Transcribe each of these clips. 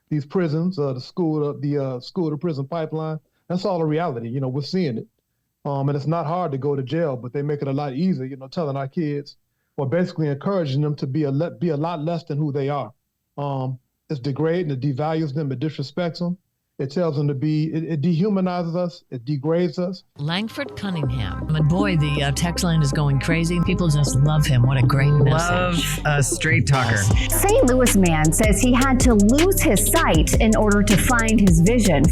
these prisons, the school to prison pipeline. That's all a reality. We're seeing it. And it's not hard to go to jail, but they make it a lot easier, telling our kids or basically encouraging them to be a lot less than who they are. It's degrading, it devalues them, it disrespects them. It tells them to be, it dehumanizes us, it degrades us. Langford Cunningham. And boy, the text line is going crazy. People just love him. What a great message. Love a straight talker. St. Louis man says he had to lose his sight in order to find his vision.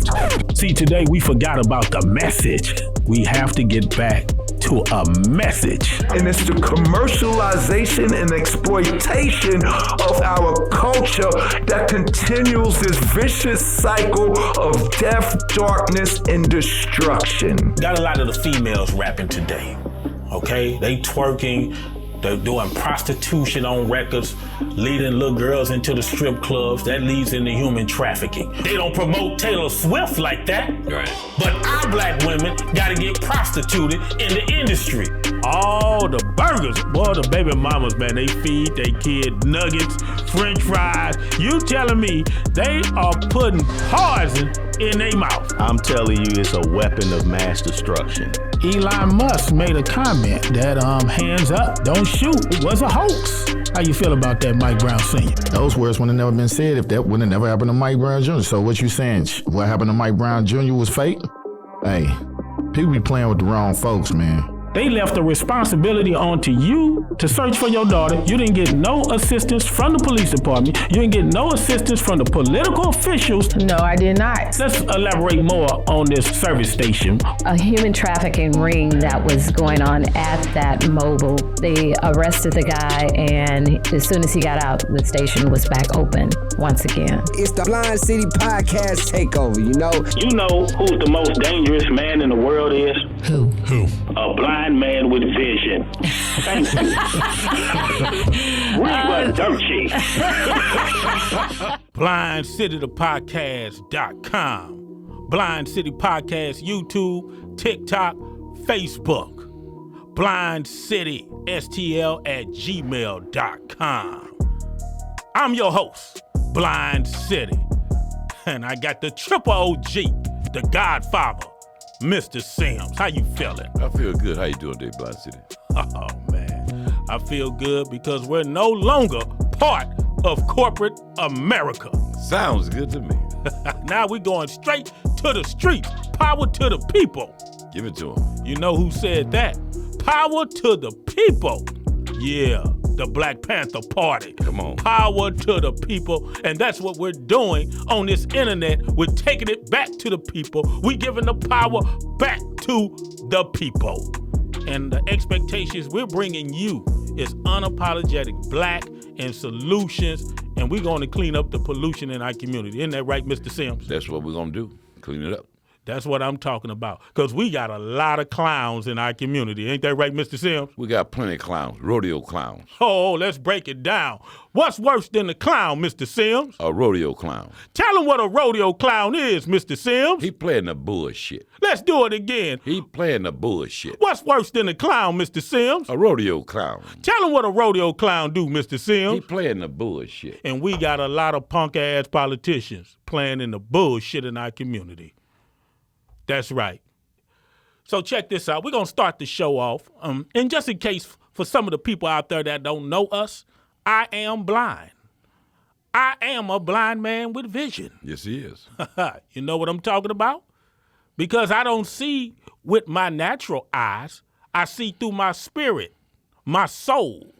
See, today we forgot about the message. We have to get back to a message. And it's the commercialization and exploitation of our culture that continues this vicious cycle of death, darkness, and destruction. Got a lot of the females rapping today, okay? They twerking, they're doing prostitution on records, leading little girls into the strip clubs. That leads into human trafficking. They don't promote Taylor Swift like that. Right. But our black women gotta get prostituted in the industry. All the burgers, boy, the baby mamas, man, they feed their kid nuggets, french fries. You telling me they are putting poison in their mouth? I'm telling you, it's a weapon of mass destruction. Elon Musk made a comment that hands up, don't shoot. It was a hoax. How you feel about that, Mike Brown Sr.? Those words would have never been said if that would have never happened to Mike Brown Jr. So what you saying? What happened to Mike Brown Jr. was fake? Hey, people be playing with the wrong folks, man. They left the responsibility onto you to search for your daughter. You didn't get no assistance from the police department. You didn't get no assistance from the political officials. No, I did not. Let's elaborate more on this service station. A human trafficking ring that was going on at that mobile. They arrested the guy, and as soon as he got out, the station was back open once again. It's the Blind City Podcast Takeover, You know who's the most dangerous man in the world is? Who? A blind man with vision. Thank you. Reba Dirty. BlindCityThePodcast.com. Blind City Podcast, YouTube, TikTok, Facebook. Blind City STL@gmail.com. I'm your host, Blind City. And I got the triple OG, the Godfather, Mr. Sims. How you feeling? I feel good. How you doing today, Blind City? Oh, man. I feel good because we're no longer part of corporate America. Sounds good to me. Now we're going straight to the streets. Power to the people. Give it to them. You know who said that? Power to the people. Yeah, the Black Panther Party. Come on. Power to the people. And that's what we're doing on this internet. We're taking it back to the people. We're giving the power back to the people. And the expectations we're bringing you is unapologetic black and solutions. And we're going to clean up the pollution in our community. Isn't that right, Mr. Sims? That's what we're going to do. Clean it up. That's what I'm talking about. Because we got a lot of clowns in our community. Ain't that right, Mr. Sims? We got plenty of clowns, rodeo clowns. Oh, let's break it down. What's worse than a clown, Mr. Sims? A rodeo clown. Tell him what a rodeo clown is, Mr. Sims. He playing the bullshit. Let's do it again. He playing the bullshit. What's worse than a clown, Mr. Sims? A rodeo clown. Tell him what a rodeo clown do, Mr. Sims. He playing the bullshit. And we got a lot of punk-ass politicians playing in the bullshit in our community. That's right. So check this out. We're going to start the show off. And just in case for some of the people out there that don't know us, I am blind. I am a blind man with vision. Yes, he is. You know what I'm talking about? Because I don't see with my natural eyes. I see through my spirit, my soul.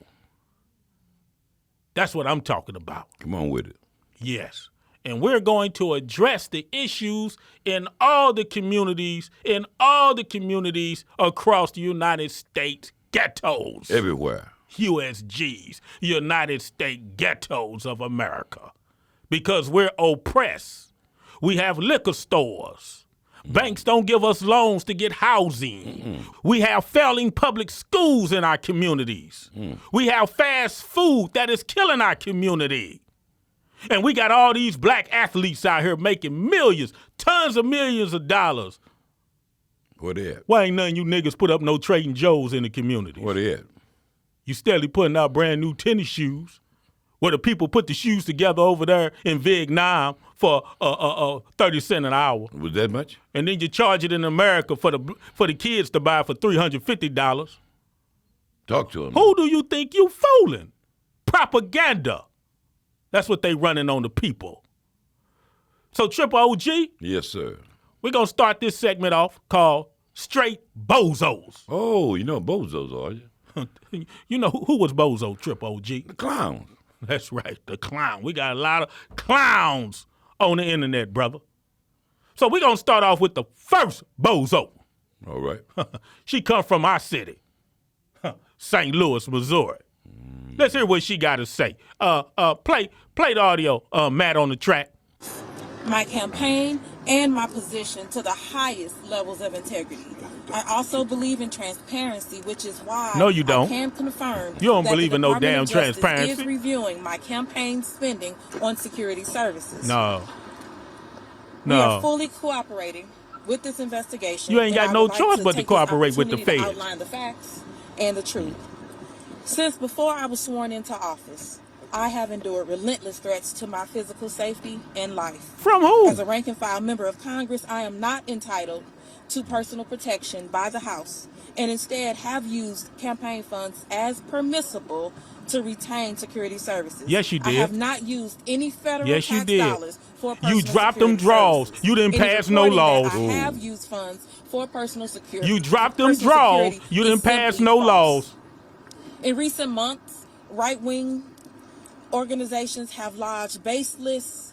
That's what I'm talking about. Come on with it. Yes. And we're going to address the issues in all the communities across the United States ghettos. Everywhere. USGs, United States ghettos of America. Because we're oppressed. We have liquor stores. Banks don't give us loans to get housing. We have failing public schools in our communities. We have fast food that is killing our community. And we got all these black athletes out here making millions, tons of millions of dollars. Where they at? Why ain't none of you niggas put up no Trading Joes in the community? Where they at? You steadily putting out brand new tennis shoes where the people put the shoes together over there in Vietnam for 30 cents an hour. Was that much? And then you charge it in America for the kids to buy for $350. Talk to him. Who do you think you fooling? Propaganda. That's what they running on the people. So Triple OG, Yes, sir. we're going to start this segment off called Straight Bozos. Oh, you know bozos, are you? You know who was Bozo, Triple OG? The clown. That's right, the clown. We got a lot of clowns on the internet, brother. So we're going to start off with the first Bozo. All right. She come from our city, St. Louis, Missouri. Let's hear what she got to say. Play the audio, Matt, on the track. My campaign and my position to the highest levels of integrity. I also believe in transparency, which is why No, you don't. I can confirm You don't that believe the in no Department damn of Justice transparency. is reviewing my campaign spending on security services. No. We are fully cooperating with this investigation. You ain't and got I no would like choice to but to take this cooperate with the opportunity to feds. outline the facts and the truth. Since before I was sworn into office, I have endured relentless threats to my physical safety and life. From who? As a rank and file member of Congress, I am not entitled to personal protection by the House and instead have used campaign funds as permissible to retain security services. Yes, you did. I have not used any federal Yes, you tax did. dollars for personal You dropped them security draws. services. You didn't It is pass no reporting that laws. I have used funds for personal security. You dropped them Personal draws. security You is didn't pass simply no false. laws. In recent months, right-wing organizations have lodged baseless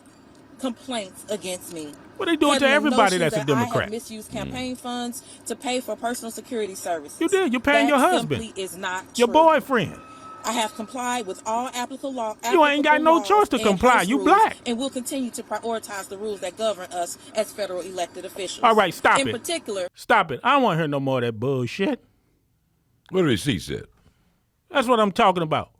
complaints against me. What they doing to peddling everybody notions that's a that I Democrat? have misused campaign funds to pay for personal security services. You did. You're paying That your husband. simply is not Your true. boyfriend. I have complied with all applicable laws. You ain't got no choice to comply. You black. And will continue to prioritize the rules that govern us as federal elected officials. All right, stop In it. particular, Stop it. I don't want to hear no more of that bullshit. What did the receipt said? That's what I'm talking about.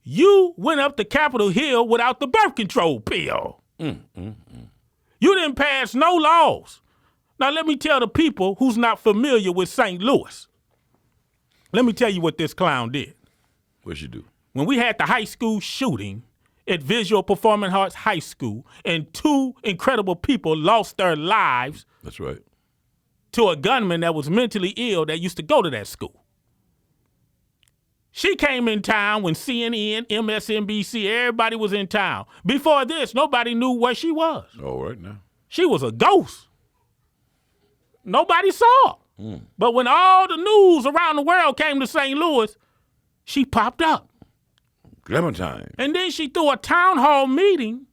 You went up to Capitol Hill without the birth control pill. You didn't pass no laws. Now, let me tell the people who's not familiar with St. Louis. Let me tell you what this clown did. What'd she do? When we had the high school shooting at Visual Performing Arts High School, and 2 incredible people lost their lives That's right. to a gunman that was mentally ill that used to go to that school. She came in town when CNN, MSNBC, everybody was in town. Before this, nobody knew where she was. All right now. She was a ghost. Nobody saw her. But when all the news around the world came to St. Louis, she popped up. Clementine. And then she threw a town hall meeting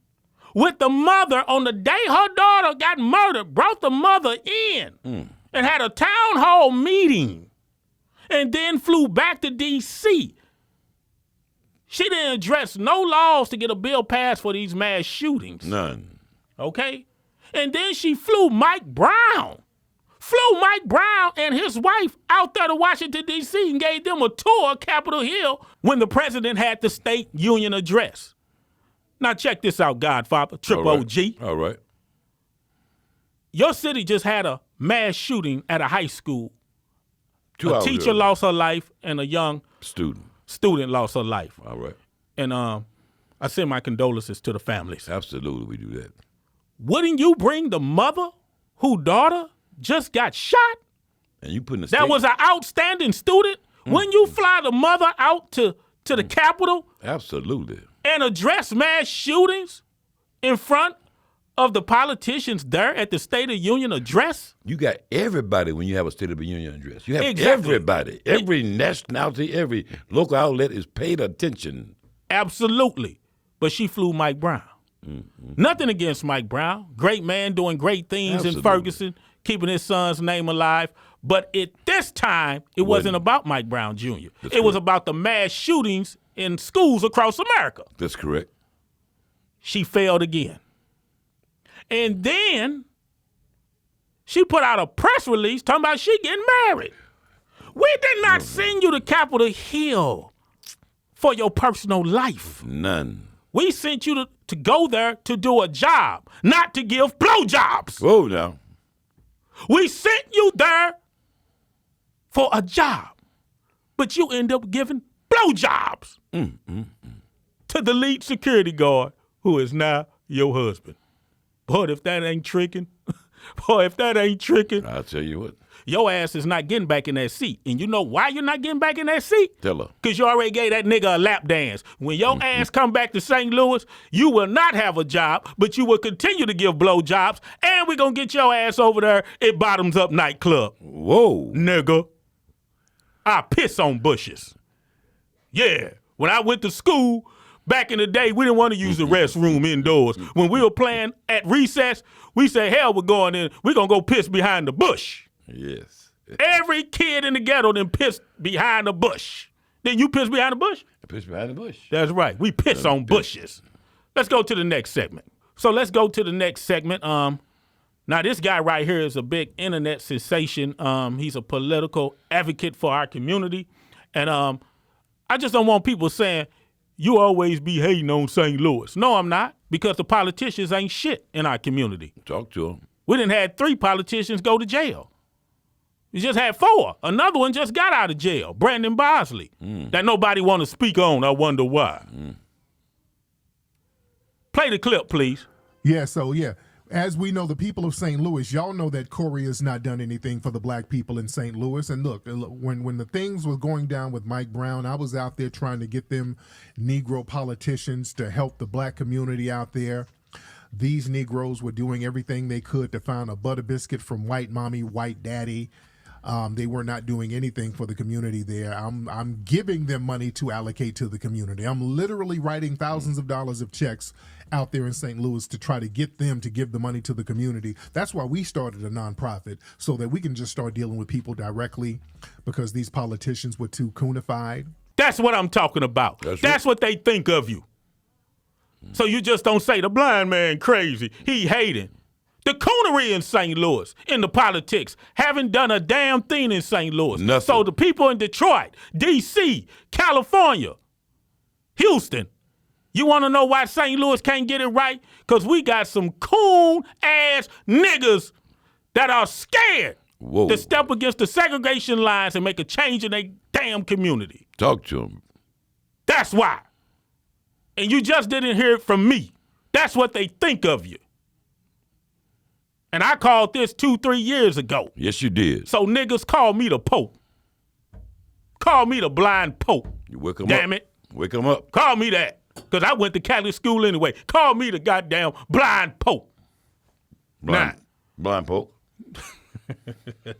with the mother on the day her daughter got murdered, brought the mother in and had a town hall meeting and then flew back to D.C. She didn't address no laws to get a bill passed for these mass shootings. None. Okay? And then she flew Mike Brown. Flew Mike Brown and his wife out there to Washington, D.C. and gave them a tour of Capitol Hill when the president had the State Union address. Now check this out, Godfather, Triple OG. All right. Your city just had a mass shooting at a high school. 2 hours A teacher ago. lost her life and a young student lost her life. All right. And I send my condolences to the families. Absolutely, we do that. Wouldn't you bring the mother whose daughter just got shot? And you putting a That was an outstanding student. When you fly the mother out to the Capitol Absolutely. and address mass shootings in front of the politicians there at the State of Union address? You got everybody when you have a State of the Union address. You have Exactly. everybody. Every nationality, every local outlet is paid attention. Absolutely. But she flew Mike Brown. Nothing against Mike Brown. Great man doing great things in Absolutely. Ferguson, keeping his son's name alive. But at this time, it wasn't about Mike Brown Jr. It was about the mass shootings in schools across America. That's correct. She failed again. And then she put out a press release talking about she getting married. We did not send you to Capitol Hill for your personal life. None. We sent you to go there to do a job, not to give blowjobs. Whoa, now. We sent you there for a job, but you end up giving blowjobs. to the lead security guard, who is now your husband. Boy, if that ain't tricking, I'll tell you what. Your ass is not getting back in that seat. And you know why you're not getting back in that seat? Tell her. Because you already gave that nigga a lap dance. When your ass come back to St. Louis, you will not have a job, but you will continue to give blowjobs, and we're going to get your ass over there at Bottoms Up Nightclub. Whoa. Nigga. I piss on bushes. Yeah. When I went to school, back in the day, we didn't want to use the restroom indoors. When we were playing at recess, we said, hell, we're going in. We're going to go piss behind the bush. Yes. Every kid in the ghetto then pissed behind the bush. Then you piss behind the bush? I piss behind the bush. That's right. We piss on bushes. Let's go to the next segment. Now, this guy right here is a big internet sensation. He's a political advocate for our community. And I just don't want people saying, you always be hating on St. Louis. No, I'm not, because the politicians ain't shit in our community. Talk to them. We done had 3 politicians go to jail. We just had 4. Another one just got out of jail, Brandon Bosley, that nobody want to speak on. I wonder why. Play the clip, please. Yeah, as we know, the people of St. Louis, y'all know that Corey has not done anything for the black people in St. Louis. And look, when the things were going down with Mike Brown, I was out there trying to get them Negro politicians to help the black community out there. These Negroes were doing everything they could to find a butter biscuit from white mommy, white daddy. They were not doing anything for the community there. I'm giving them money to allocate to the community. I'm literally writing thousands of dollars of checks out there in St. Louis to try to get them to give the money to the community. That's why we started a nonprofit, so that we can just start dealing with people directly, because these politicians were too coonified. That's what I'm talking about. That's what they think of you. So you just don't say the blind man crazy. He hating. The coonery in St. Louis, in the politics, haven't done a damn thing in St. Louis. Nothing. So the people in Detroit, D.C., California, Houston, you want to know why St. Louis can't get it right? Because we got some coon-ass niggas that are scared to step against the segregation lines and make a change in their damn community. Talk to them. That's why. And you just didn't hear it from me. That's what they think of you. And I called this 2-3 years ago. Yes, you did. So niggas call me the Pope. Call me the blind Pope. You wake them up. Damn it. Wake them up. Call me that. Because I went to Catholic school anyway. Call me the goddamn blind Pope. Blind Pope.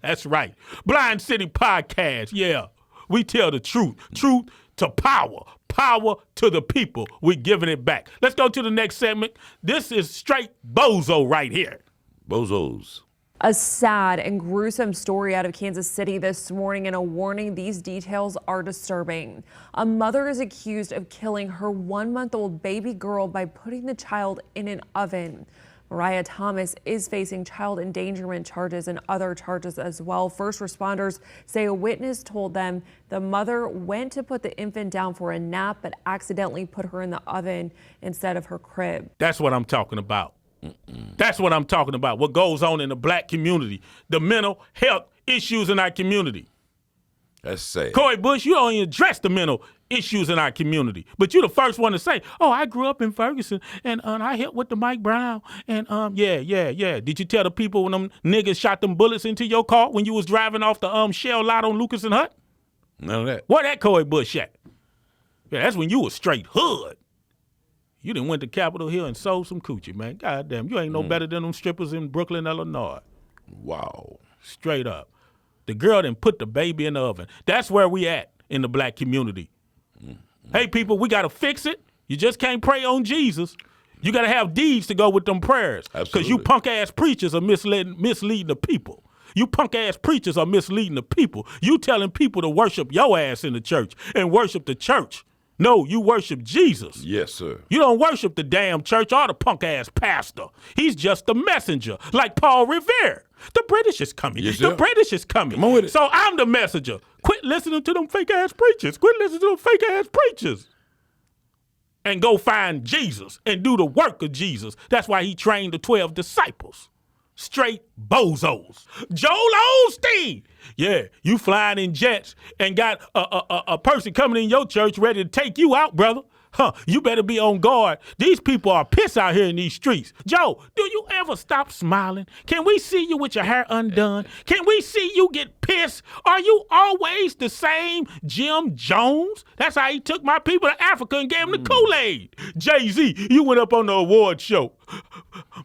That's right. Blind City Podcast. Yeah. We tell the truth. Truth to power. Power to the people. We're giving it back. Let's go to the next segment. This is straight bozo right here. Bozos. A sad and gruesome story out of Kansas City this morning, and a warning: these details are disturbing. A mother is accused of killing her 1-month-old baby girl by putting the child in an oven. Mariah Thomas is facing child endangerment charges and other charges as well. First responders say a witness told them the mother went to put the infant down for a nap, but accidentally put her in the oven instead of her crib. That's what I'm talking about. That's what I'm talking about. What goes on in the black community, the mental health issues in our community. That's sad. Corey Bush, you don't even address the mental issues in our community, but you're the first one to say, "Oh, I grew up in Ferguson and I helped with the Mike Brown and yeah." Did you tell the people when them niggas shot them bullets into your car when you was driving off the Shell lot on Lucas and Hutt? None of that. Where that Corey Bush at? Yeah, that's when you was straight hood. You done went to Capitol Hill and sold some coochie, man. Goddamn, you ain't no better than them strippers in Brooklyn, Illinois. Wow. Straight up. The girl done put the baby in the oven. That's where we at in the black community. Hey, people, we got to fix it. You just can't pray on Jesus. You got to have deeds to go with them prayers. Because you punk-ass preachers are misleading the people. You punk-ass preachers are misleading the people. You telling people to worship your ass in the church and worship the church. No, you worship Jesus. Yes, sir. You don't worship the damn church or the punk-ass pastor. He's just the messenger, like Paul Revere. The British is coming. Yes, the British is coming. Come on with it. So I'm the messenger. Quit listening to them fake-ass preachers. Quit listening to them fake-ass preachers. And go find Jesus and do the work of Jesus. That's why he trained the 12 disciples. Straight bozos. Joel Osteen. Yeah, you flying in jets and got a person coming in your church ready to take you out, brother. You better be on guard. These people are piss out here in these streets. Joe, do you ever stop smiling? Can we see you with your hair undone? Can we see you get pissed? Are you always the same Jim Jones? That's how he took my people to Africa and gave them the Kool-Aid. Jay-Z, you went up on the award show.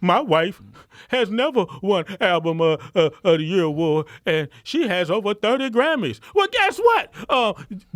My wife has never won Album of the Year award, and she has over 30 Grammys. Well, guess what?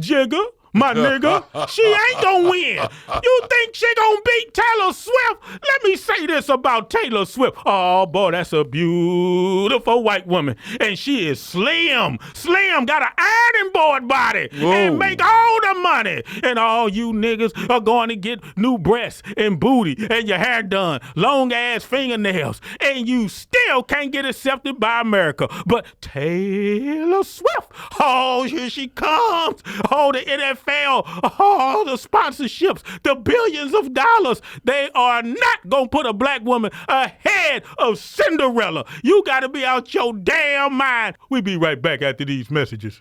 Jigga, my nigga, she ain't gonna win. You think she gonna beat Taylor Swift? Let me say this about Taylor Swift. Oh, boy, that's a beautiful white woman. And she is slim. Slim, got an ironing board body. Whoa. And make all the money. And all you niggas are going to get new breasts and booty and your hair done, long-ass fingernails. And you still can't get accepted by America. But Taylor Swift, oh, here she comes. Oh, the NFL, all the sponsorships, the billions of dollars. They are not going to put a black woman ahead of Cinderella. You got to be out your damn mind. We'll be right back after these messages.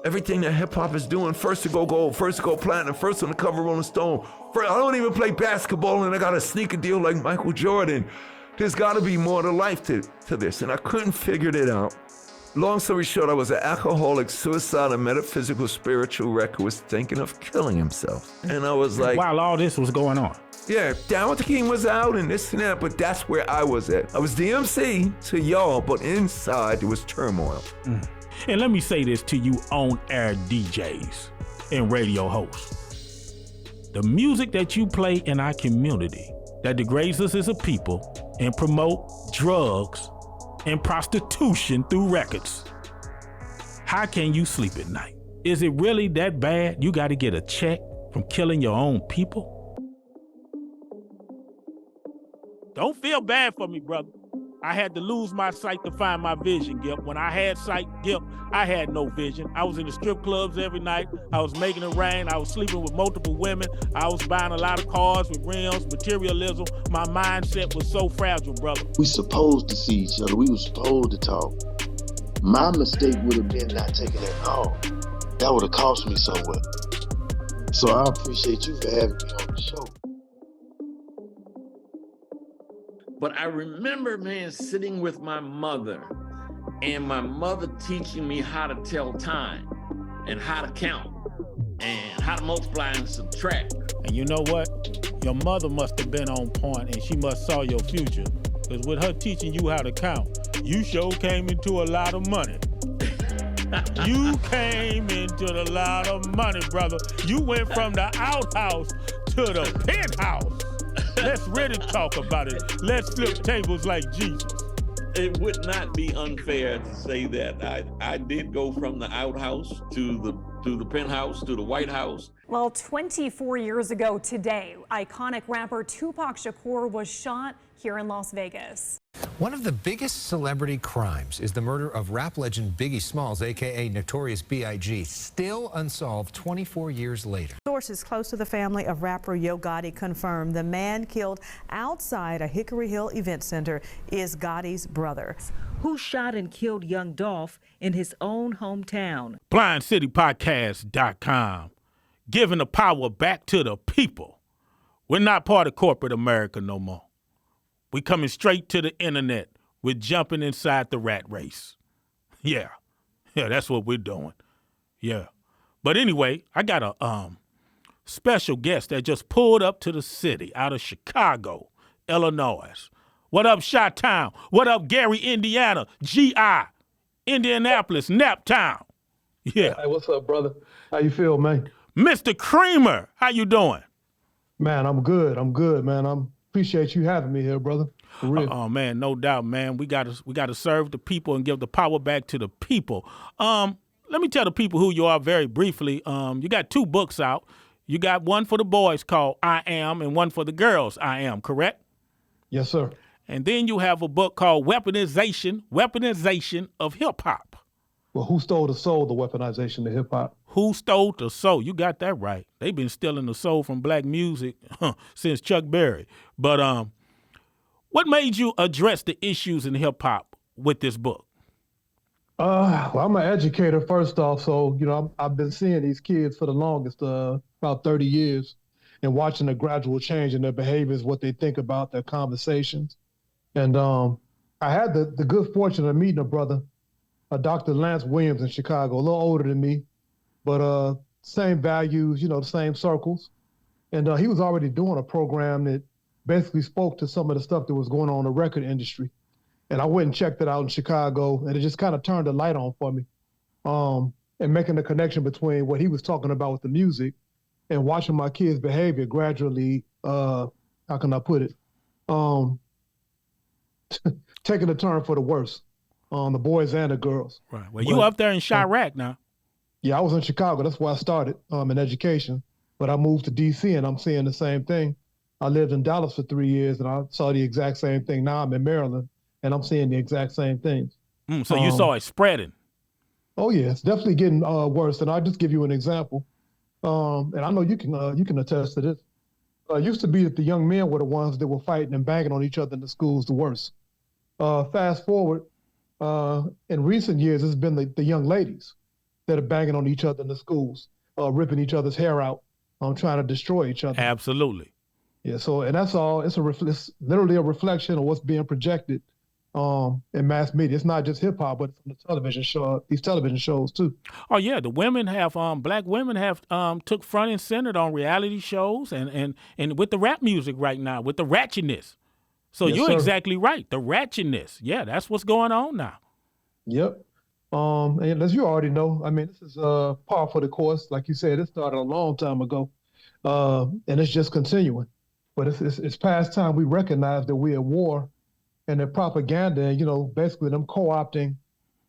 Everything that hip-hop is doing, first to go gold, first to go platinum, first on the cover of Rolling Stone. I don't even play basketball and I got a sneaker deal like Michael Jordan. There's got to be more to life to this, and I couldn't figure it out. Long story short, I was an alcoholic, suicidal, metaphysical, spiritual wreck who was thinking of killing himself. And I was like... While all this was going on. Yeah, Down with the King was out and this and that, but that's where I was at. I was DMC to y'all, but inside there was turmoil. And let me say this to you on-air DJs and radio hosts. The music that you play in our community that degrades us as a people and promote drugs and prostitution through records. How can you sleep at night? Is it really that bad? You got to get a check from killing your own people? Don't feel bad for me, brother. I had to lose my sight to find my vision, Gip. When I had sight, Gip, I had no vision. I was in the strip clubs every night. I was making it rain. I was sleeping with multiple women. I was buying a lot of cars with rims, materialism. My mindset was so fragile, brother. We supposed to see each other. We were supposed to talk. My mistake would have been not taking that call. That would have cost me somewhat. So I appreciate you for having me on the show. But I remember, man, sitting with my mother and my mother teaching me how to tell time and how to count and how to multiply and subtract. And you know what? Your mother must have been on point and she must saw your future. Because with her teaching you how to count, you sure came into a lot of money. You came into a lot of money, brother. You went from the outhouse to the penthouse. Let's really talk about it. Let's flip tables like Jesus. It would not be unfair to say that I did go from the outhouse to the penthouse to the White House. Well, 24 years ago today, iconic rapper Tupac Shakur was shot here in Las Vegas. One of the biggest celebrity crimes is the murder of rap legend Biggie Smalls, a.k.a. Notorious B.I.G., still unsolved 24 years later. Sources close to the family of rapper Yo Gotti confirmed the man killed outside a Hickory Hill event center is Gotti's brother, who shot and killed young Dolph in his own hometown. BlindCityPodcast.com, giving the power back to the people. We're not part of corporate America no more. We coming straight to the internet. We're jumping inside the rat race. Yeah, that's what we're doing. Yeah. But anyway, I got a special guest that just pulled up to the city out of Chicago, Illinois. What up, Chi-Town? What up, Gary, Indiana? G.I., Indianapolis, Naptown. Yeah. Hey, what's up, brother? How you feel, man? Mr. Creamer, how you doing? Man, I'm good, man. Appreciate you having me here, brother. For real. Oh man, no doubt, man. We gotta serve the people and give the power back to the people. Let me tell the people who you are very briefly. You got 2 books out. You got one for the boys called I Am and one for the girls, I Am, correct? Yes, sir. And then you have a book called Weaponization of Hip Hop. Well, who stole the soul, the weaponization of hip hop? Who stole the soul? You got that right. They've been stealing the soul from black music since Chuck Berry. But what made you address the issues in hip hop with this book? Well, I'm an educator first off, so I've been seeing these kids for the longest, about 30 years, and watching the gradual change in their behaviors, what they think about, their conversations. And I had the good fortune of meeting a brother, Dr. Lance Williams in Chicago, a little older than me, but same values, the same circles. And he was already doing a program that basically spoke to some of the stuff that was going on in the record industry. And I went and checked it out in Chicago, and it just kind of turned a light on for me. And making the connection between what he was talking about with the music and watching my kids' behavior gradually, how can I put it? Taking a turn for the worse, the boys and the girls. Right. Well, you up there in Chirac now. Yeah, I was in Chicago. That's where I started in education. But I moved to D.C. and I'm seeing the same thing. I lived in Dallas for 3 years and I saw the exact same thing. Now I'm in Maryland and I'm seeing the exact same things. So you saw it spreading. Oh yeah, it's definitely getting worse. And I'll just give you an example. And I know you can attest to this. It used to be that the young men were the ones that were fighting and banging on each other in the schools the worst. Fast forward, in recent years, it's been the young ladies that are banging on each other in the schools, ripping each other's hair out, trying to destroy each other. Absolutely. Yeah. So, and that's all. It's literally a reflection of what's being projected in mass media. It's not just hip hop, but from the television show, these television shows too. Oh yeah, the women have black women have took front and center on reality shows and with the rap music right now, with the ratchetness. So Yes, you're sir. exactly right. The ratchetness. Yeah, that's what's going on now. Yep. And as you already know, I mean, this is par for the course. Like you said, it started a long time ago, and it's just continuing. But it's past time we recognize that we're at war, and that propaganda, and basically them co-opting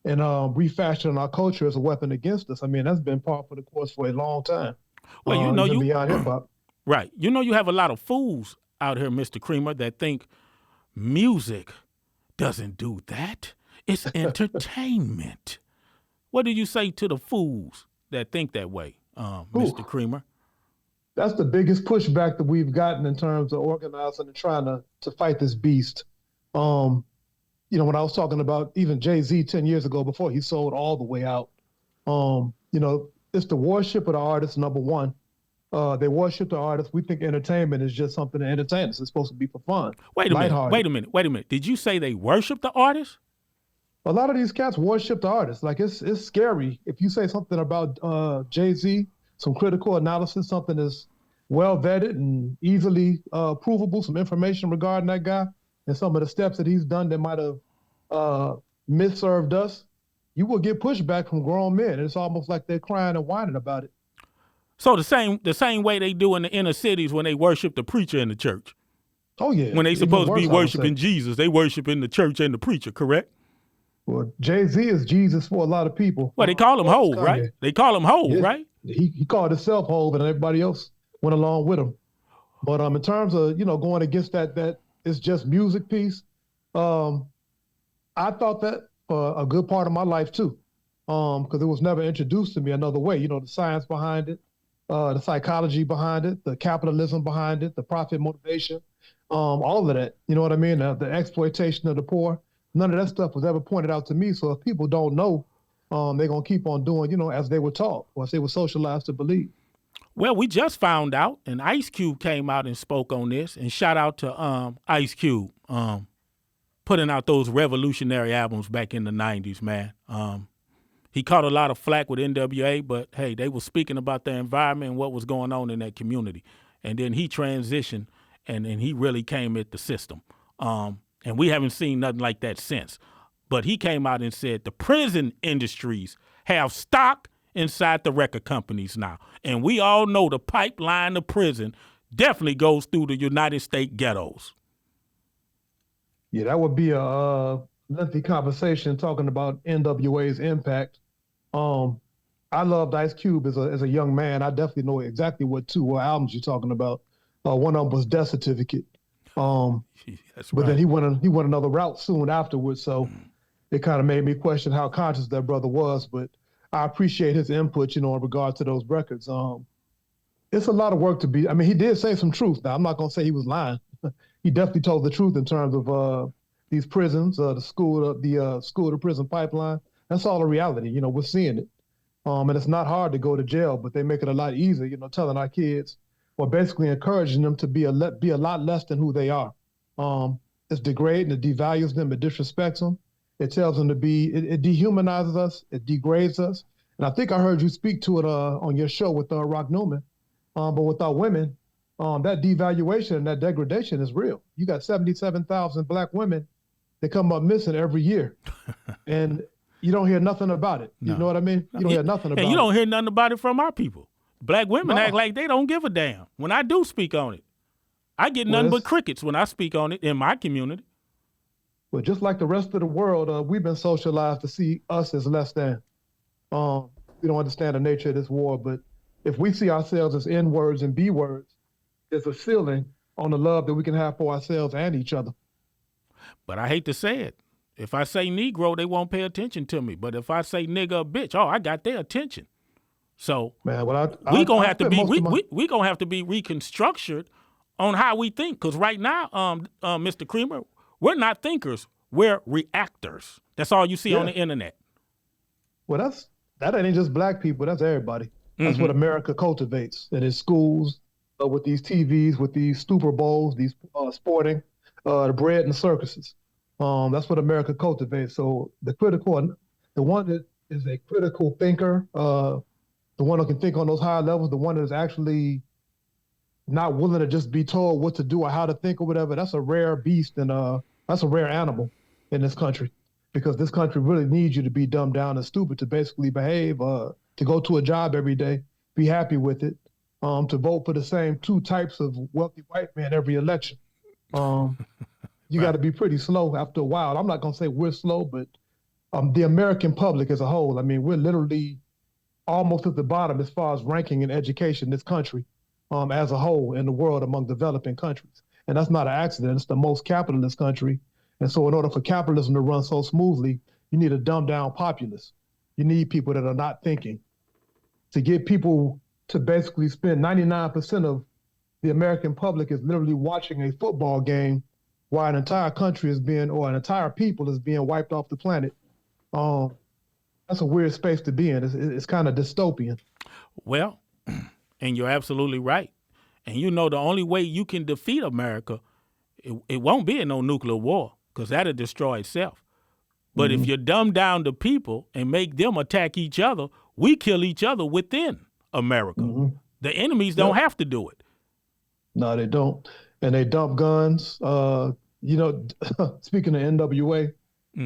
and refashioning our culture as a weapon against us. I mean, that's been par for the course for a long time. Well, even beyond hip hop. Right. You have a lot of fools out here, Mr. Creamer, that think music doesn't do that. It's entertainment. What do you say to the fools that think that way, Mr. Creamer? That's the biggest pushback that we've gotten in terms of organizing and trying to fight this beast. When I was talking about even Jay-Z 10 years ago before he sold all the way out, it's the worship of the artist, number one. They worship the artist. We think entertainment is just something to entertain us. It's supposed to be for fun. Wait a minute. Did you say they worship the artist? A lot of these cats worship the artist. Like it's scary. If you say something about Jay-Z, some critical analysis, something that's well vetted and easily provable, some information regarding that guy and some of the steps that he's done that might have misserved us, you will get pushback from grown men. It's almost like they're crying and whining about it. So the same way they do in the inner cities when they worship the preacher in the church. Oh yeah. When they supposed to be worshiping Jesus, they worship in the church and the preacher, correct? Well, Jay-Z is Jesus for a lot of people. Well, they call him Hov, right? They call him Hov, right? He called himself Hov, and everybody else went along with him. But in terms of going against that it's just music piece, I thought that for a good part of my life too, because it was never introduced to me another way. The science behind it, the psychology behind it, the capitalism behind it, the profit motivation, all of that. You know what I mean? The exploitation of the poor. None of that stuff was ever pointed out to me. So if people don't know, they're going to keep on doing, as they were taught or as they were socialized to believe. Well, we just found out, and Ice Cube came out and spoke on this, and shout out to Ice Cube putting out those revolutionary albums back in the 90s, man. He caught a lot of flack with NWA, but, hey, they were speaking about the environment and what was going on in that community. And then he transitioned, and he really came at the system. And we haven't seen nothing like that since. But he came out and said the prison industries have stock inside the record companies now. And we all know the pipeline to prison definitely goes through the United States ghettos. Yeah, that would be a lengthy conversation talking about NWA's impact. I loved Ice Cube as a young man. I definitely know exactly what albums you're talking about. One of them was Death Certificate. That's but right. then he went another route soon afterwards. So it kind of made me question how conscious that brother was. But I appreciate his input, in regard to those records. It's a lot of work to be. I mean, he did say some truth. Now, I'm not going to say he was lying. He definitely told the truth in terms of these prisons, the school to prison pipeline. That's all a reality. You know, we're seeing it. And it's not hard to go to jail, but they make it a lot easier, you know, telling our kids or basically encouraging them to be a lot less than who they are. It's degrading, it devalues them, it disrespects them. It tells them to be, it dehumanizes us, it degrades us. And I think I heard you speak to it on your show with Rock Newman. But with our women, that devaluation and that degradation is real. You got 77,000 Black women that come up missing every year. And you don't hear nothing about it. You know what I mean? You don't hear nothing about it. And you don't hear nothing about it from our people. Black women act like they don't give a damn. When I do speak on it, I get nothing but crickets when I speak on it in my community. Well, just like the rest of the world, we've been socialized to see us as less than. We don't understand the nature of this war, but if we see ourselves as N-words and B-words, there's a ceiling on the love that we can have for ourselves and each other. But I hate to say it. If I say Negro, they won't pay attention to me. But if I say nigga or bitch, I got their attention. So man, we gonna have to be reconstructed on how we think. Because right now, Mr. Creamer, we're not thinkers. We're reactors. That's all you see on the internet. Well, that ain't just Black people. That's everybody. That's what America cultivates in its schools, with these TVs, with these Super Bowls, these sporting, the bread and the circuses. That's what America cultivates. So the one that is a critical thinker, the one who can think on those higher levels, the one that is actually not willing to just be told what to do or how to think or whatever, that's a rare beast and that's a rare animal in this country, because this country really needs you to be dumbed down and stupid to basically behave, to go to a job every day, be happy with it, to vote for the same two types of wealthy white men every election. You got to be pretty slow after a while. I'm not going to say we're slow, but the American public as a whole, I mean, we're literally almost at the bottom as far as ranking in education in this country as a whole in the world among developing countries. And that's not an accident. It's the most capitalist country. And so in order for capitalism to run so smoothly, you need a dumbed down populace. You need people that are not thinking. To get people to basically spend 99% of the American public is literally watching a football game while an entire country is being, or an entire people is being wiped off the planet. That's a weird space to be in. It's kind of dystopian. Well, and you're absolutely right. And you know, the only way you can defeat America, it won't be in no nuclear war, because that'll destroy itself. But if you dumb down the people and make them attack each other, we kill each other within America. The enemies don't have to do it. No, they don't. And they dump guns. You know, speaking of NWA,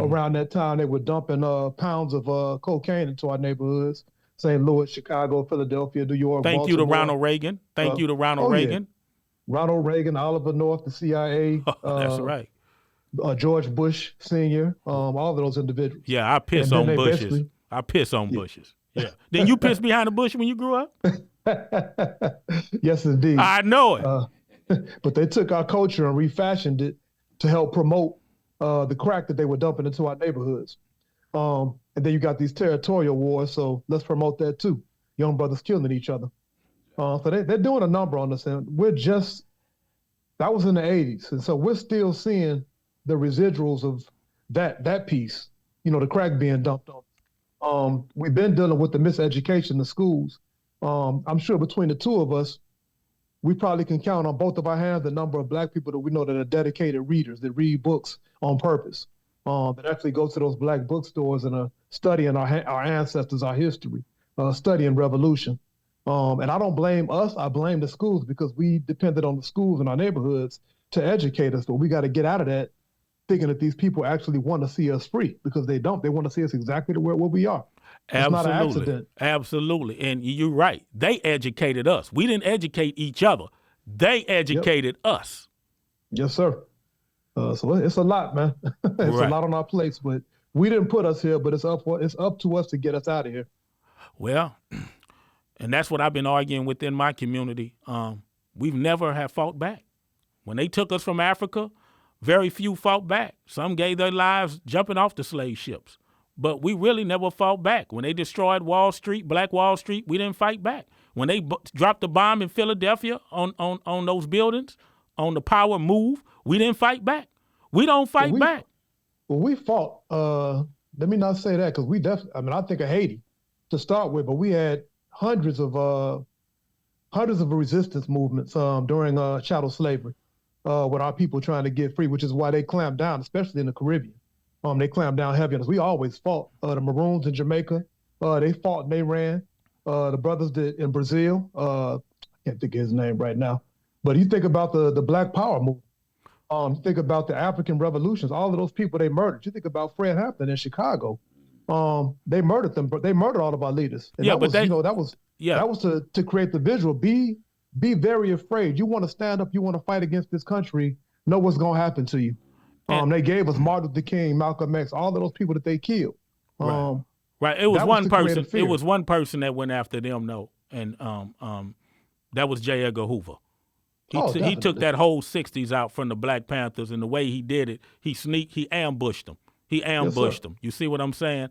around that time, they were dumping pounds of cocaine into our neighborhoods. St. Louis, Chicago, Philadelphia, New York, Thank you to Baltimore. Ronald Reagan. Thank you to Ronald Reagan. Yeah. Ronald Reagan, Oliver North, the CIA. That's right. George Bush Sr., all of those individuals. Yeah, I piss on bushes. I piss on bushes. Yeah. Then you piss behind a bush when you grew up? Yes, indeed. I know it. But they took our culture and refashioned it to help promote the crack that they were dumping into our neighborhoods. And then you got these territorial wars, so let's promote that too. Young brothers killing each other. So they're doing a number on us, and that was in the 80s. And so we're still seeing the residuals of that piece, you know, the crack being dumped on. We've been dealing with the miseducation in the schools. I'm sure between the two of us, we probably can count on both of our hands the number of Black people that we know that are dedicated readers, that read books on purpose, that actually go to those Black bookstores and are studying our ancestors, our history, studying revolution. And I don't blame us, I blame the schools, because we depended on the schools in our neighborhoods to educate us, but we got to get out of that thinking that these people actually want to see us free, because they don't. They want to see us exactly where we are. It's not an accident. Absolutely. And you're right. They educated us. We didn't educate each other. They educated us. Yes, sir. So it's a lot, man. It's a lot on our plates, but we didn't put us here, but it's up to us to get us out of here. Well, and that's what I've been arguing within my community. We've never have fought back. When they took us from Africa, very few fought back. Some gave their lives jumping off the slave ships. But we really never fought back. When they destroyed Wall Street, Black Wall Street, we didn't fight back. When they dropped the bomb in Philadelphia on those buildings, on the power move, we didn't fight back. We don't fight back. Well, we fought let me not say that because we definitely. I mean, I think of Haiti to start with, but we had hundreds of resistance movements during chattel slavery, with our people trying to get free, which is why they clamped down, especially in the Caribbean. They clamped down heavy on us. We always fought. The Maroons in Jamaica, they fought and they ran. The brothers in Brazil, I can't think of his name right now, but you think about the Black Power movement. Think about the African revolutions. All of those people they murdered. You think about Fred Hampton in Chicago. They murdered them, but they murdered all of our leaders. And Yeah, that but was, they- you know, that was to create the visual. Be very afraid. You want to stand up. You want to fight against this country. Know what's going to happen to you. They gave us Martin Luther King, Malcolm X, all of those people that they killed. Right. It was that one to create a person. fear. It was one person that went after them, though, and that was J. Edgar Hoover. He took that whole '60s out from the Black Panthers, and the way he did it, he ambushed them. He ambushed them. You see what I'm saying?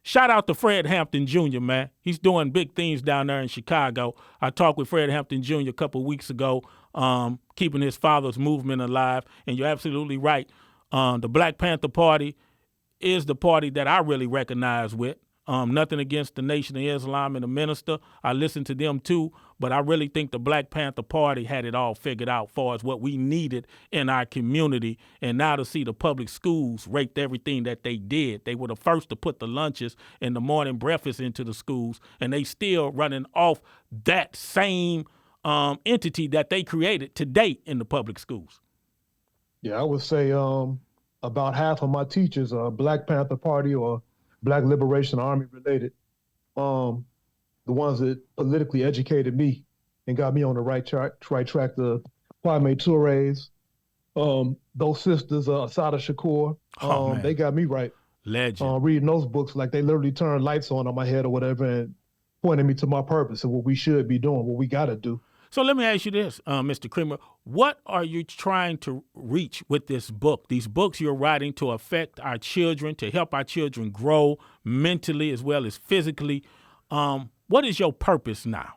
Shout out to Fred Hampton Jr., man. He's doing big things down there in Chicago. I talked with Fred Hampton Jr. a couple of weeks ago, keeping his father's movement alive. And you're absolutely right. The Black Panther Party is the party that I really recognize with. Nothing against the Nation of Islam and the minister. I listen to them too, but I really think the Black Panther Party had it all figured out far as what we needed in our community. And now to see the public schools rate everything that they did. They were the first to put the lunches and the morning breakfast into the schools, and they still running off that same entity that they created to date in the public schools. Yeah, I would say about half of my teachers are Black Panther Party or Black Liberation Army related. The ones that politically educated me and got me on the right track. The Kwame Toure's, those sisters, Asada Shakur, they got me right. Legend. Reading those books, like they literally turned lights on my head or whatever and pointed me to my purpose and what we should be doing, what we got to do. So let me ask you this, Mr. Creamer. What are you trying to reach with this book? These books you're writing to affect our children, to help our children grow mentally as well as physically. What is your purpose now?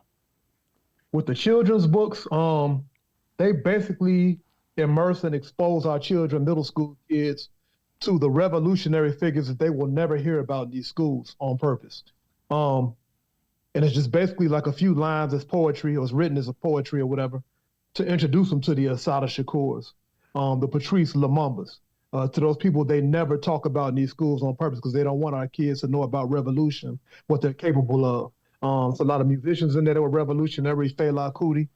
With the children's books, they basically immerse and expose our children, middle school kids, to the revolutionary figures that they will never hear about in these schools on purpose. And it's just basically like a few lines as poetry, or it's written as a poetry or whatever, to introduce them to the Asada Shakurs, the Patrice Lumumba's, to those people they never talk about in these schools on purpose because they don't want our kids to know about revolution, what they're capable of. There's a lot of musicians in there that were revolutionary. Fela Kuti,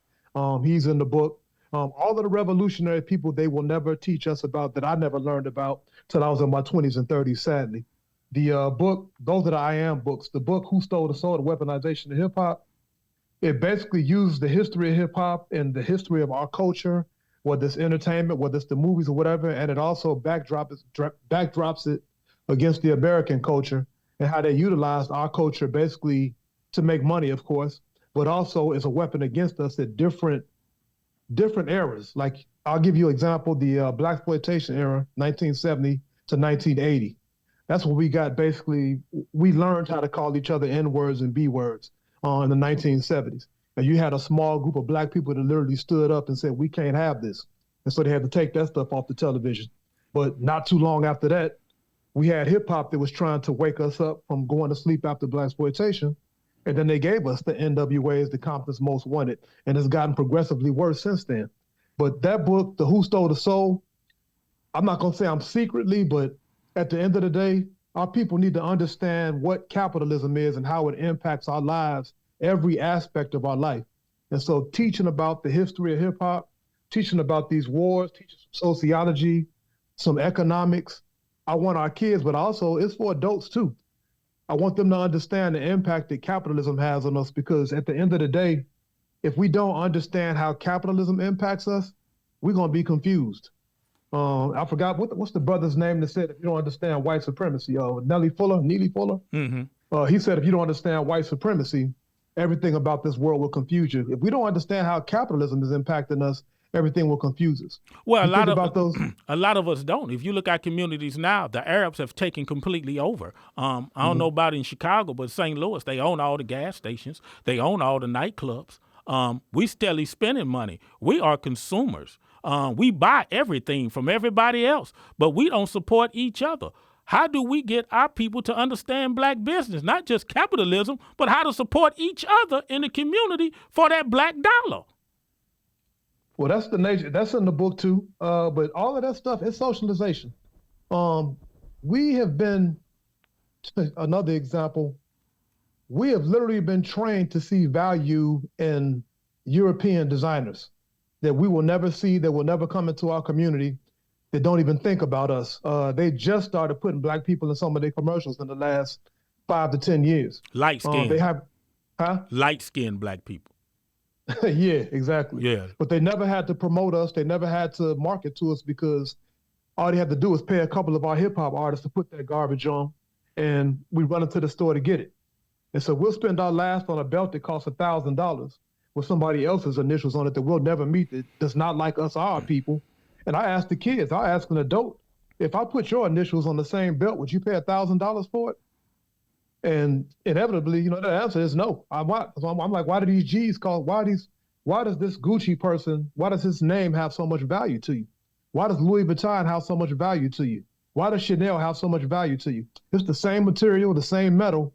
he's in the book. All of the revolutionary people they will never teach us about, that I never learned about till I was in my 20s and 30s, sadly. The book, those are the I Am books. The book, Who Stole the Soul, The Weaponization of Hip Hop, it basically uses the history of hip hop and the history of our culture, whether it's entertainment, whether it's the movies or whatever, and it also backdrops it against the American culture and how they utilized our culture basically to make money, of course, but also as a weapon against us at different eras. Like, I'll give you an example, the blaxploitation era, 1970 to 1980. That's what we got. Basically, we learned how to call each other N-words and B-words in the 1970s. And you had a small group of Black people that literally stood up and said, we can't have this. And so they had to take that stuff off the television. But not too long after that, we had hip hop that was trying to wake us up from going to sleep after blaxploitation. And then they gave us the NWAs, the Compton's Most Wanted. And it's gotten progressively worse since then. But that book, The Who Stole the Soul, I'm not going to say I'm secretly, but at the end of the day, our people need to understand what capitalism is and how it impacts our lives, every aspect of our life. And so teaching about the history of hip hop, teaching about these wars, teaching some sociology, some economics. I want our kids, but also it's for adults too. I want them to understand the impact that capitalism has on us, because at the end of the day, if we don't understand how capitalism impacts us, we're going to be confused. I forgot what's the brother's name that said, if you don't understand white supremacy, Neely Fuller. Mm-hmm. He said, if you don't understand white supremacy, everything about this world will confuse you. If we don't understand how capitalism is impacting us, everything will confuse us. Well, a lot of us don't. If you look at communities now, the Arabs have taken completely over. I don't know about in Chicago, but St. Louis, they own all the gas stations. They own all the nightclubs. We steadily spending money. We are consumers. We buy everything from everybody else, but we don't support each other. How do we get our people to understand black business, not just capitalism, but how to support each other in the community for that black dollar? Well, that's the nature. That's in the book too. But all of that stuff is socialization. We have been, another example, we have literally been trained to see value in European designers that we will never see, that will never come into our community, that don't even think about us. They just started putting black people in some of their commercials in the last 5 to 10 years. Light skinned. They have, huh? Light skinned black people. Yeah, exactly. Yeah. But they never had to promote us. They never had to market to us because all they had to do was pay a couple of our hip hop artists to put that garbage on, and we run into the store to get it. And so we'll spend our last on a belt that costs $1,000 with somebody else's initials on it that we'll never meet, that does not like us or our people. And I ask the kids, I ask an adult, if I put your initials on the same belt, would you pay $1,000 for it? And inevitably, the answer is no. I'm like, why do these G's cost? Why does this Gucci person, why does his name have so much value to you? Why does Louis Vuitton have so much value to you? Why does Chanel have so much value to you? It's the same material, the same metal.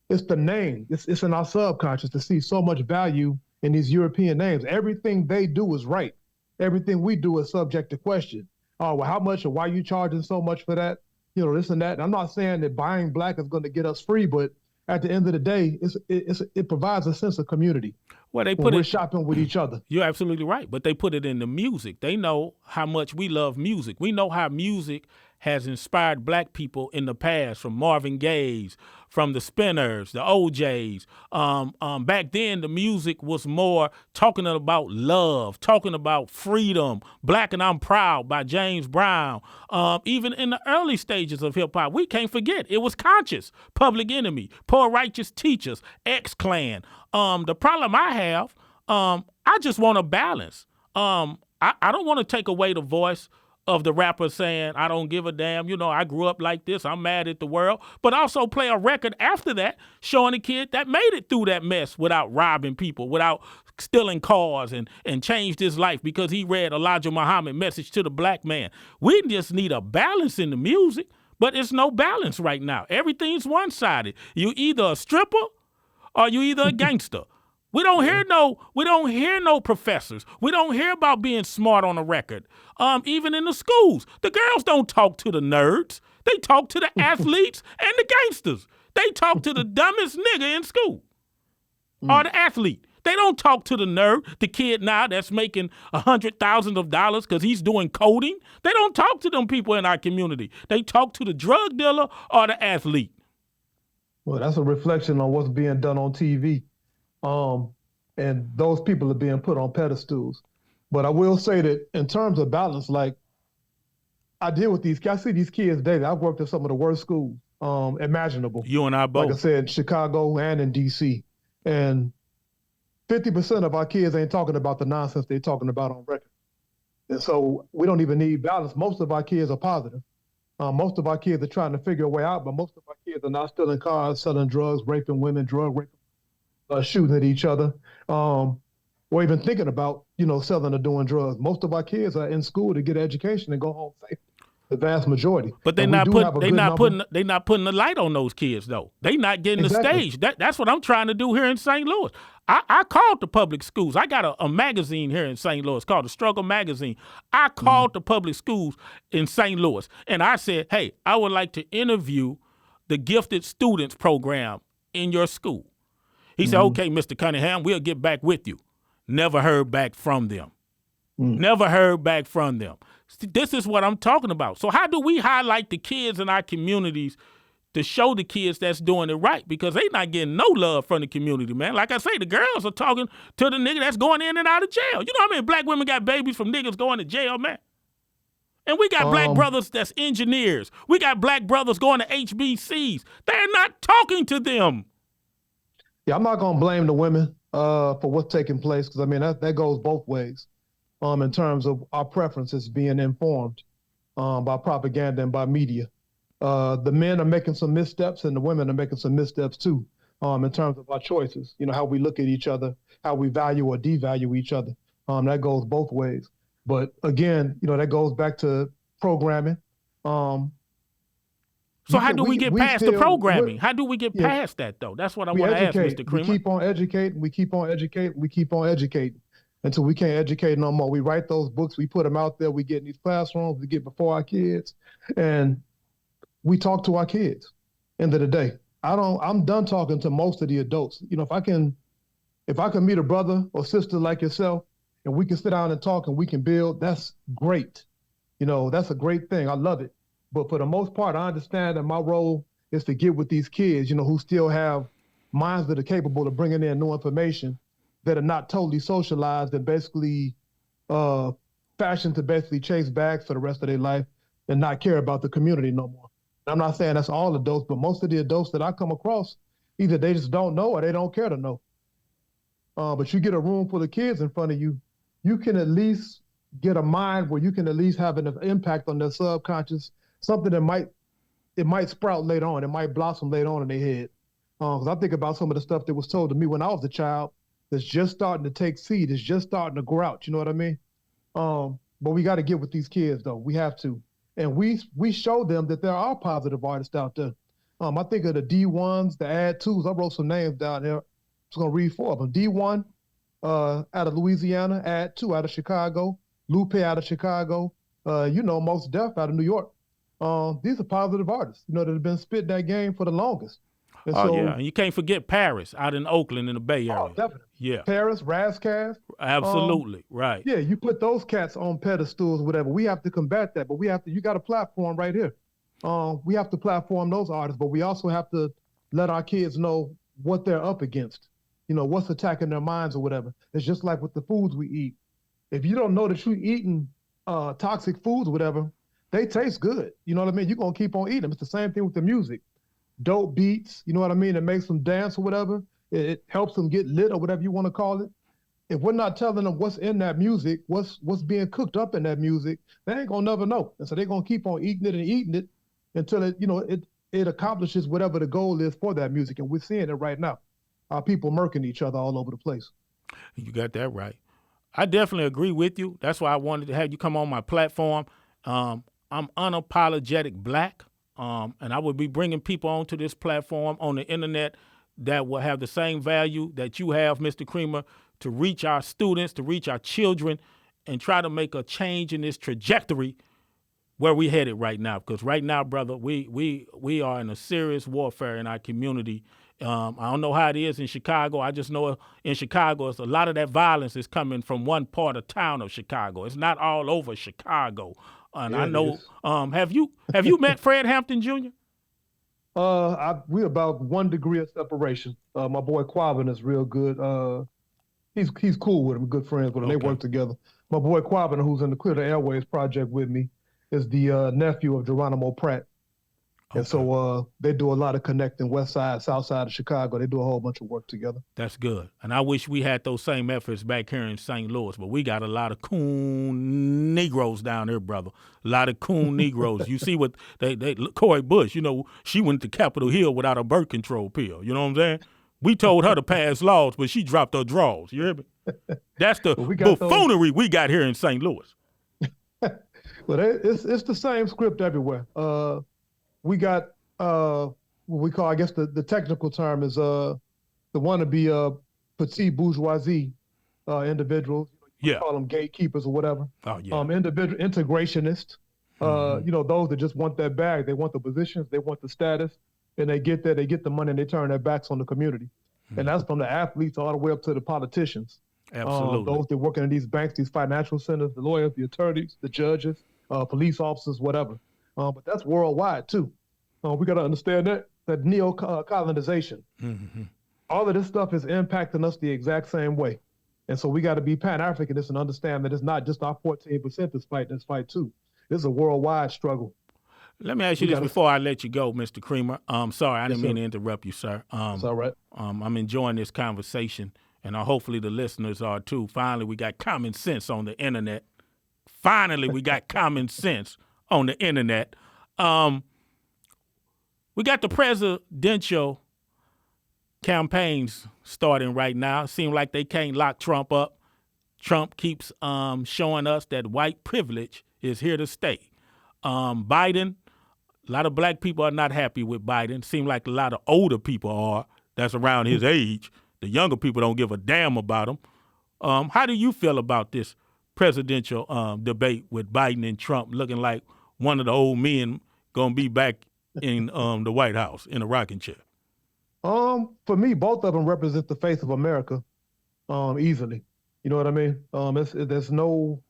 It's the name. It's in our subconscious to see so much value in these European names. Everything they do is right. Everything we do is subject to question. Oh, well, how much or why are you charging so much for that? This and that. And I'm not saying that buying black is going to get us free, but at the end of the day, it provides a sense of community. Well, we're shopping with each other. You're absolutely right, but they put it in the music. They know how much we love music. We know how music has inspired black people in the past, from Marvin Gaye's, from the Spinners, the OJs. Back then, the music was more talking about love, talking about freedom. Black and I'm Proud by James Brown. Even in the early stages of hip hop, we can't forget, it was conscious. Public Enemy, Poor Righteous Teachers, X-Clan. The problem I have, I just want a balance. I don't want to take away the voice of the rapper saying, I don't give a damn, I grew up like this, I'm mad at the world, but also play a record after that showing a kid that made it through that mess without robbing people, without stealing cars, and changed his life because he read Elijah Muhammad's Message to the Black Man. We just need a balance in the music, but it's no balance right now. Everything's one-sided. You either a stripper or you either a gangster. We don't hear no professors. We don't hear about being smart on a record. Even in the schools, the girls don't talk to the nerds. They talk to the athletes and the gangsters. They talk to the dumbest nigga in school or the athlete. They don't talk to the nerd, the kid now that's making $100,000 because he's doing coding. They don't talk to them people in our community. They talk to the drug dealer or the athlete. Well, that's a reflection on what's being done on TV. And those people are being put on pedestals. But I will say that in terms of balance, like I deal with I see these kids daily. I've worked at some of the worst schools imaginable. You and I both. Like I said, in Chicago and in DC. And 50% of our kids ain't talking about the nonsense they're talking about on record. And so we don't even need balance. Most of our kids are positive. Most of our kids are trying to figure a way out, but most of our kids are not stealing cars, selling drugs, raping women, drug raping, shooting at each other, or even thinking about, selling or doing drugs. Most of our kids are in school to get an education and go home safe. The vast majority. But they're not putting the light on those kids though. They not getting the stage. That's what I'm trying to do here in St. Louis. I called the public schools. I got a magazine here in St. Louis called the Struggle Magazine. I called the public schools in St. Louis and I said, hey, I would like to interview the Gifted Students program in your school. He said, okay, Mr. Cunningham, we'll get back with you. Never heard back from them. Never heard back from them. This is what I'm talking about. So how do we highlight the kids in our communities to show the kids that's doing it right? Because they not getting no love from the community, man. Like I say, the girls are talking to the nigga that's going in and out of jail. You know how many black women got babies from niggas going to jail, man? And we got black brothers that's engineers. We got black brothers going to HBCs. They're not talking to them. Yeah, I'm not going to blame the women for what's taking place because, that goes both ways. In terms of our preferences being informed by propaganda and by media. The men are making some missteps and the women are making some missteps too in terms of our choices, how we look at each other, how we value or devalue each other. That goes both ways. But again, that goes back to programming. So how do we get past the programming? How do we get Yeah. past that, though? That's what I We want to ask, educate. Mr. Creamer. We keep on educating. We keep on educating. We keep on educating until we can't educate no more. We write those books. We put them out there. We get in these classrooms. We get before our kids, and we talk to our kids. End of the day, I'm done talking to most of the adults. You know, if I can meet a brother or sister like yourself, and we can sit down and talk and we can build, that's great. You know, that's a great thing. I love it. But for the most part, I understand that my role is to get with these kids, you know, who still have minds that are capable of bringing in new information, that are not totally socialized and basically fashioned to basically chase bags for the rest of their life and not care about the community no more. I'm not saying that's all adults, but most of the adults that I come across, either they just don't know or they don't care to know. But you get a room full of kids in front of you, you can at least get a mind where you can at least have an impact on their subconscious, something that might sprout later on. It might blossom later on in their head. Because I think about some of the stuff that was told to me when I was a child that's just starting to take seed, it's just starting to grow out. You know what I mean? But we got to get with these kids, though. We have to. And we show them that there are positive artists out there. I think of the D1s, the Ad 2s. I wrote some names down there. I'm just going to read 4 of them. D1 out of Louisiana, Ad 2 out of Chicago, Lupe out of Chicago, Mos Def out of New York. These are positive artists, that have been spitting that game for the longest. And yeah, and you can't forget Paris out in Oakland in the Bay Area. Oh, definitely. Yeah. Paris, Razcast. Absolutely, right. Yeah, you put those cats on pedestals, whatever. We have to combat that, but you got a platform right here. We have to platform those artists, but we also have to let our kids know what they're up against. What's attacking their minds or whatever. It's just like with the foods we eat. If you don't know that you're eating toxic foods or whatever, they taste good. You know what I mean? You're going to keep on eating them. It's the same thing with the music. Dope beats, you know what I mean? It makes them dance or whatever. It helps them get lit or whatever you want to call it. If we're not telling them what's in that music, what's being cooked up in that music, they ain't going to never know. And so they're going to keep on eating it until it accomplishes whatever the goal is for that music. And we're seeing it right now. People murking each other all over the place. You got that right. I definitely agree with you. That's why I wanted to have you come on my platform. I'm unapologetic black, and I will be bringing people onto this platform on the internet that will have the same value that you have, Mr. Creamer, to reach our students, to reach our children, and try to make a change in this trajectory where we headed right now. Because right now, brother, we are in a serious warfare in our community. I don't know how it is in Chicago. I just know in Chicago, a lot of that violence is coming from one part of town of Chicago. It's not all over Chicago. And yeah, I know. Have you met Fred Hampton Jr.? We're about 1 degree of separation. My boy Quavin is real good. He's cool with him, good friends with him. Okay. They work together. My boy Quavin, who's in the Clear the Airways project with me, is the nephew of Geronimo Pratt. Okay. And so they do a lot of connecting West Side, South Side of Chicago. They do a whole bunch of work together. That's good. And I wish we had those same efforts back here in St. Louis, but we got a lot of coon Negroes down here, brother. A lot of coon Negroes. You see what they Cori Bush, she went to Capitol Hill without a birth control pill. You know what I'm saying? We told her to pass laws, but she dropped her drawers. You hear me? That's the buffoonery we got here in St. Louis. Well, it's the same script everywhere. We got what we call, I guess the technical term is the wannabe petite bourgeoisie individuals. Yeah. Call them gatekeepers or whatever. Oh, yeah. Individual integrationists. Those that just want that bag. They want the positions. They want the status. And they get there. They get the money and they turn their backs on the community. And that's from the athletes all the way up to the politicians. Absolutely. Those that working in these banks, these financial centers, the lawyers, the attorneys, the judges, police officers, whatever. But that's worldwide too. We got to understand that neo-colonization. Mm-hmm. All of this stuff is impacting us the exact same way. And so we got to be Pan-Africanist and understand that it's not just our 14% that's fighting this fight too. This is a worldwide struggle. Let me ask you this before I let you go, Mr. Creamer. Sorry, I didn't mean to interrupt you, sir. It's all right. I'm enjoying this conversation, and hopefully the listeners are too. Finally, we got common sense on the internet. We got the presidential campaigns starting right now. It seems like they can't lock Trump up. Trump keeps showing us that white privilege is here to stay. Biden A lot of black people are not happy with Biden. Seem like a lot of older people are. That's around his age. The younger people don't give a damn about him. How do you feel about this presidential debate with Biden and Trump looking like one of the old men gonna be back in the White House in a rocking chair? For me, both of them represent the face of America, easily. You know what I mean? There's no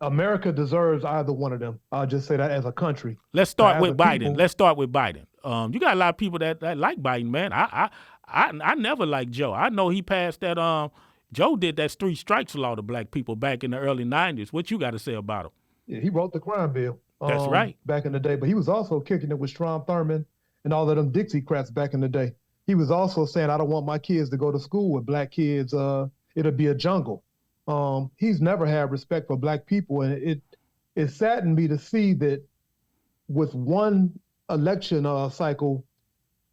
America deserves either one of them. I'll just say that as a country. Let's start with Biden. People, Let's start with Biden. You got a lot of people that like Biden, man. I never liked Joe. I know he passed that. Joe did that 3 strikes law to black people back in the early 90s. What you got to say about him? Yeah, he wrote the crime bill. That's right. Back in the day, but he was also kicking it with Strom Thurmond and all of them Dixiecrats back in the day. He was also saying, I don't want my kids to go to school with black kids. It'll be a jungle. He's never had respect for black people. And it saddened me to see that with one election cycle,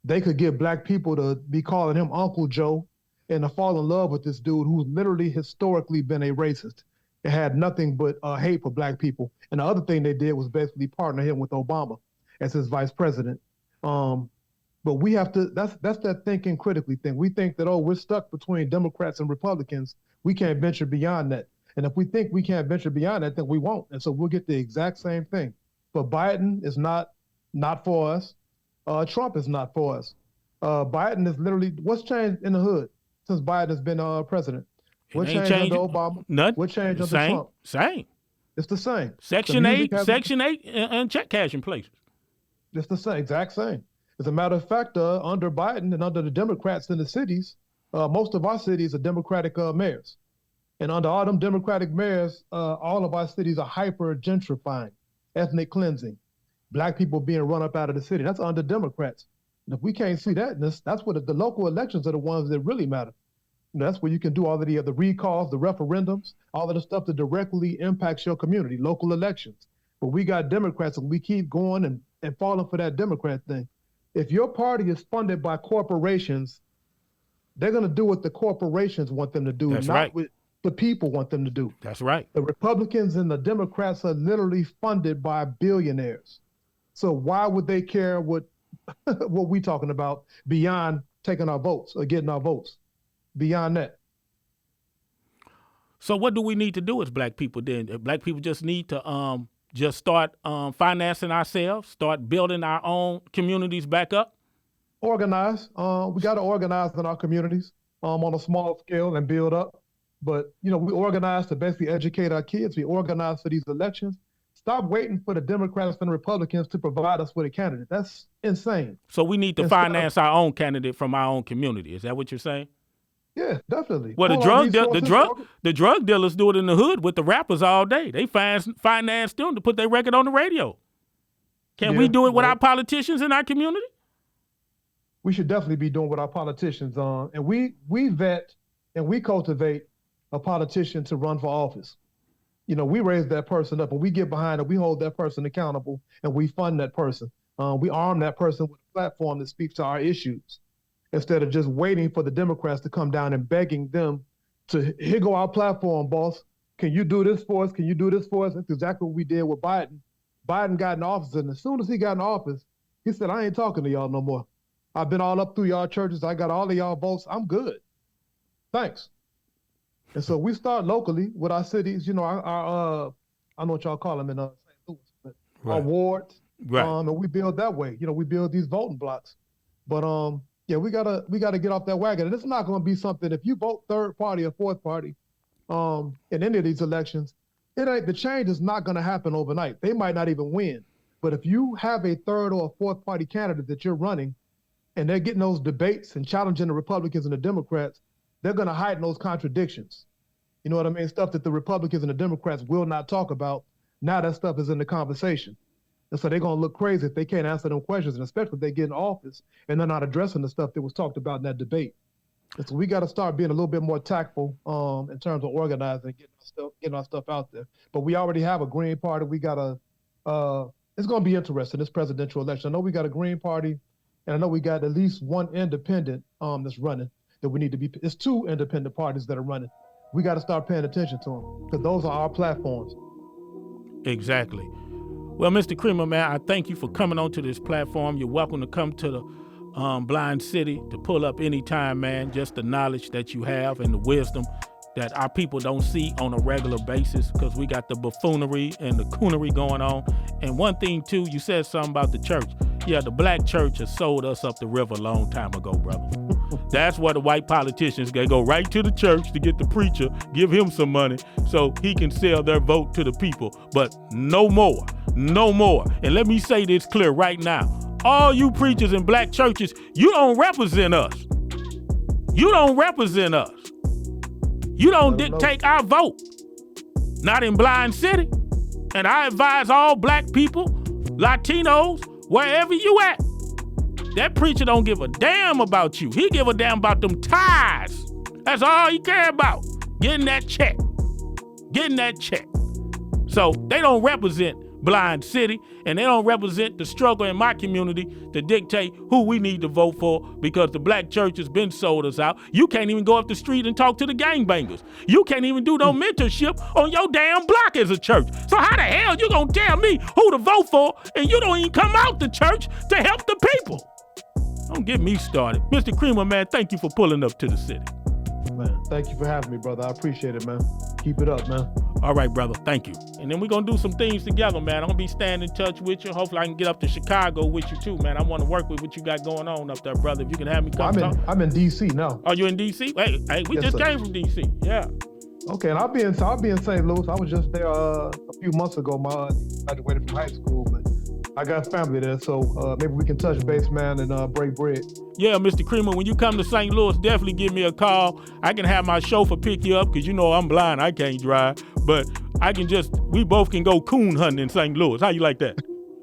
they could get black people to be calling him Uncle Joe and to fall in love with this dude who's literally historically been a racist. It had nothing but hate for black people. And the other thing they did was basically partner him with Obama as his vice president. But we have to, that's that thinking critically thing. We think that, we're stuck between Democrats and Republicans. We can't venture beyond that. And if we think we can't venture beyond that, then we won't. And so we'll get the exact same thing. But Biden is not for us. Trump is not for us. Biden is literally, what's changed in the hood since Biden has been president? What changed under Obama? None. What changed under Trump? Same. It's the same. Section 8 and check cashing places. It's the same, exact same. As a matter of fact, under Biden and under the Democrats in the cities, most of our cities are Democratic mayors. And under all them Democratic mayors, all of our cities are hyper gentrifying, ethnic cleansing, black people being run up out of the city. That's under Democrats. And if we can't see that, that's what the local elections are the ones that really matter. That's where you can do all of the recalls, the referendums, all of the stuff that directly impacts your community, local elections. But we got Democrats and we keep going and falling for that Democrat thing. If your party is funded by corporations, they're going to do what the corporations want them to do, That's not right. what the people want them to do. That's right. The Republicans and the Democrats are literally funded by billionaires. So why would they care what we talking about beyond taking our votes or getting our votes? Beyond that. So what do we need to do as black people then? Black people just need to just start financing ourselves, start building our own communities back up? Organize. We got to organize in our communities on a small scale and build up. But, we organize to basically educate our kids. We organize for these elections. Stop waiting for the Democrats and the Republicans to provide us with a candidate. That's insane. So we need to finance our own candidate from our own community. Is that what you're saying? Yeah, definitely. Well, the drug dealers do it in the hood with the rappers all day. They finance them to put their record on the radio. Can we do it with our politicians in our community? We should definitely be doing with our politicians. And we vet and we cultivate a politician to run for office. We raise that person up and we get behind it. We hold that person accountable and we fund that person. We arm that person with a platform that speaks to our issues, instead of just waiting for the Democrats to come down and begging them to, here go our platform, boss. Can you do this for us? Can you do this for us? That's exactly what we did with Biden. Biden got in office, and as soon as he got in office, he said, I ain't talking to y'all no more. I've been all up through y'all churches. I got all of y'all votes. I'm good. Thanks. And so we start locally with our cities, our I know what y'all call them in St. Louis, but our wards. Right. And we build that way. We build these voting blocks. But yeah, we gotta get off that wagon. And it's not gonna be something, if you vote third party or fourth party in any of these elections, the change is not gonna happen overnight. They might not even win. But if you have a third or a fourth party candidate that you're running and they're getting those debates and challenging the Republicans and the Democrats, they're gonna hide those contradictions. You know what I mean? Stuff that the Republicans and the Democrats will not talk about. Now that stuff is in the conversation. And so they're going to look crazy if they can't answer them questions, and especially if they get in office and they're not addressing the stuff that was talked about in that debate. And so we got to start being a little bit more tactful in terms of organizing, getting our stuff out there. But we already have a Green Party. We got it's going to be interesting, this presidential election. I know we got a Green Party, and I know we got at least one independent that's running that we need to be. It's 2 independent parties that are running. We got to start paying attention to them because those are our platforms. Exactly. Well, Mr. Creamer, man, I thank you for coming onto this platform. You're welcome to come to the Blind City to pull up anytime, man. Just the knowledge that you have and the wisdom that our people don't see on a regular basis, because we got the buffoonery and the coonery going on. And one thing, too, you said something about the church. Yeah, the black church has sold us up the river a long time ago, brother. That's where the white politicians, they go right to the church to get the preacher, give him some money so he can sell their vote to the people. But no more, no more. And let me say this clear right now. All you preachers in black churches, you don't represent us. You don't represent us. You don't dictate our vote. Not in Blind City. And I advise all black people, Latinos, wherever you at, that preacher don't give a damn about you. He give a damn about them tithes. That's all he care about. Getting that check. Getting that check. So they don't represent Blind City, and they don't represent the struggle in my community to dictate who we need to vote for, because the black church has been sold us out. You can't even go up the street and talk to the gangbangers. You can't even do no mentorship on your damn block as a church. So how the hell you gonna tell me who to vote for, and you don't even come out the church to help the people? Don't get me started. Mr. Creamer, man, thank you for pulling up to the city. Man, thank you for having me, brother. I appreciate it, man. Keep it up, man. All right, brother. Thank you. And then we're going to do some things together, man. I'm going to be staying in touch with you. Hopefully I can get up to Chicago with you too, man. I want to work with what you got going on up there, brother. If you can have me come talk. I'm in D.C. now. Oh, you in D.C.? Hey, we just came from D.C. Yeah. Okay, and I'll be in St. Louis. I was just there a few months ago. I graduated from high school, but I got family there, so maybe we can touch base, man, and break bread. Yeah, Mr. Creamer, when you come to St. Louis, definitely give me a call. I can have my chauffeur pick you up, because you know I'm blind. I can't drive. But we both can go coon hunting in St. Louis. How you like that?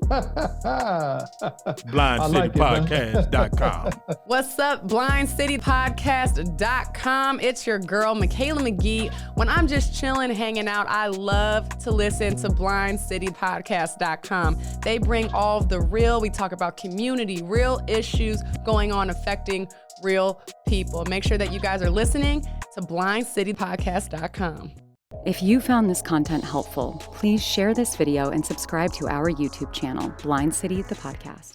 BlindCityPodcast.com. What's up, BlindCityPodcast.com. It's your girl, Michaela McGee. When I'm just chilling, hanging out, I love to listen to BlindCityPodcast.com. They bring all of the real. We talk about community, real issues going on affecting real people. Make sure that you guys are listening to BlindCityPodcast.com. If you found this content helpful, please share this video and subscribe to our YouTube channel, Blind City, the podcast.